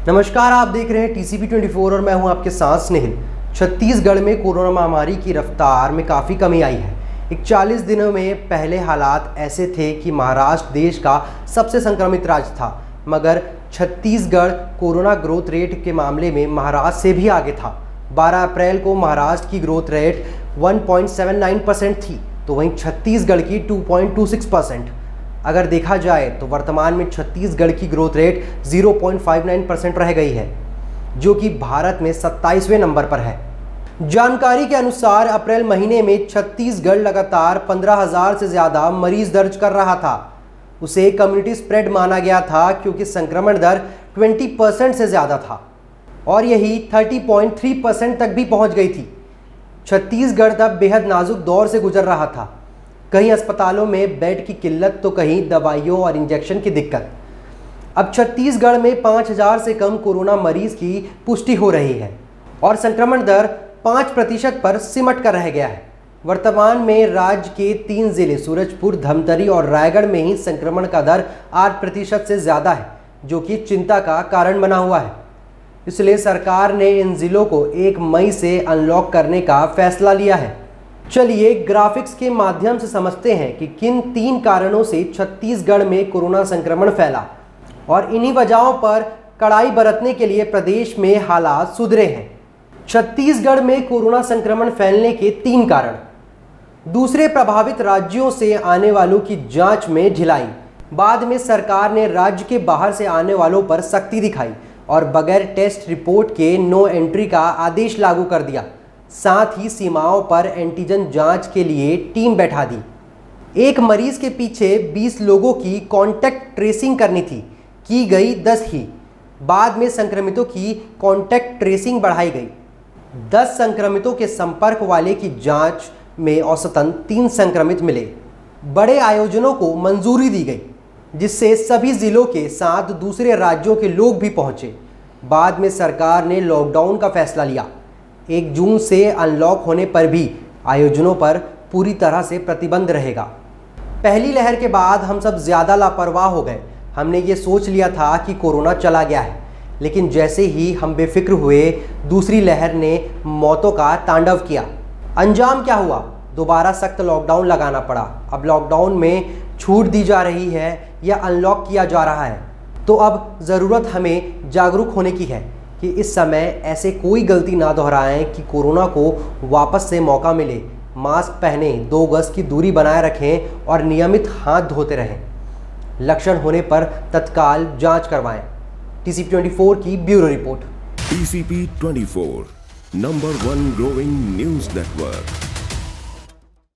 नमस्कार, आप देख रहे हैं TCP 24 और मैं हूं आपके साथ स्नेहिल। छत्तीसगढ़ में कोरोना महामारी की रफ्तार में काफ़ी कमी आई है। 41 दिनों में पहले हालात ऐसे थे कि महाराष्ट्र देश का सबसे संक्रमित राज्य था, मगर छत्तीसगढ़ कोरोना ग्रोथ रेट के मामले में महाराष्ट्र से भी आगे था। 12 अप्रैल को महाराष्ट्र की ग्रोथ रेट 1.79% थी, तो वहीं छत्तीसगढ़ की 2.26%। अगर देखा जाए तो वर्तमान में छत्तीसगढ़ की ग्रोथ रेट 0.59% रह गई है, जो कि भारत में 27वें नंबर पर है। जानकारी के अनुसार अप्रैल महीने में छत्तीसगढ़ लगातार 15,000 से ज़्यादा मरीज दर्ज कर रहा था। उसे कम्युनिटी स्प्रेड माना गया था क्योंकि संक्रमण दर 20% से ज़्यादा था और यही 30.3% तक भी पहुंच गई थी। छत्तीसगढ़ तब बेहद नाजुक दौर से गुजर रहा था। कहीं अस्पतालों में बेड की किल्लत तो कहीं दवाइयों और इंजेक्शन की दिक्कत। अब छत्तीसगढ़ में 5,000 से कम कोरोना मरीज की पुष्टि हो रही है और संक्रमण दर 5% पर सिमट कर रह गया है। वर्तमान में राज्य के 3 जिले सूरजपुर, धमतरी और रायगढ़ में ही संक्रमण का दर 8% से ज़्यादा है, जो कि चिंता का कारण बना हुआ है। इसलिए सरकार ने इन जिलों को 1 मई से अनलॉक करने का फैसला लिया है। चलिए ग्राफिक्स के माध्यम से समझते हैं कि किन 3 कारणों से छत्तीसगढ़ में कोरोना संक्रमण फैला और इन्हीं वजहों पर कड़ाई बरतने के लिए प्रदेश में हालात सुधरे हैं। छत्तीसगढ़ में कोरोना संक्रमण फैलने के 3 कारण। दूसरे प्रभावित राज्यों से आने वालों की जांच में ढिलाई। बाद में सरकार ने राज्य के बाहर से आने वालों पर सख्ती दिखाई और बगैर टेस्ट रिपोर्ट के नो एंट्री का आदेश लागू कर दिया। साथ ही सीमाओं पर एंटीजन जांच के लिए टीम बैठा दी। एक मरीज के पीछे 20 लोगों की कांटेक्ट ट्रेसिंग करनी थी, की गई 10 ही। बाद में संक्रमितों की कांटेक्ट ट्रेसिंग बढ़ाई गई। 10 संक्रमितों के संपर्क वाले की जांच में औसतन 3 संक्रमित मिले। बड़े आयोजनों को मंजूरी दी गई, जिससे सभी जिलों के साथ दूसरे राज्यों के लोग भी पहुंचे। बाद में सरकार ने लॉकडाउन का फैसला लिया। 1 जून से अनलॉक होने पर भी आयोजनों पर पूरी तरह से प्रतिबंध रहेगा। पहली लहर के बाद हम सब ज़्यादा लापरवाह हो गए। हमने ये सोच लिया था कि कोरोना चला गया है, लेकिन जैसे ही हम बेफिक्र हुए, दूसरी लहर ने मौतों का तांडव किया। अंजाम क्या हुआ? दोबारा सख्त लॉकडाउन लगाना पड़ा। अब लॉकडाउन में छूट दी जा रही है या अनलॉक किया जा रहा है, तो अब ज़रूरत हमें जागरूक होने की है कि इस समय ऐसे कोई गलती ना दोहराएं कि कोरोना को वापस से मौका मिले। मास्क पहने, 2 गज की दूरी बनाए रखें और नियमित हाथ धोते रहें। लक्षण होने पर तत्काल जांच करवाएं। TCP 24 की bureau report. TCP 24 number 1 growing news network.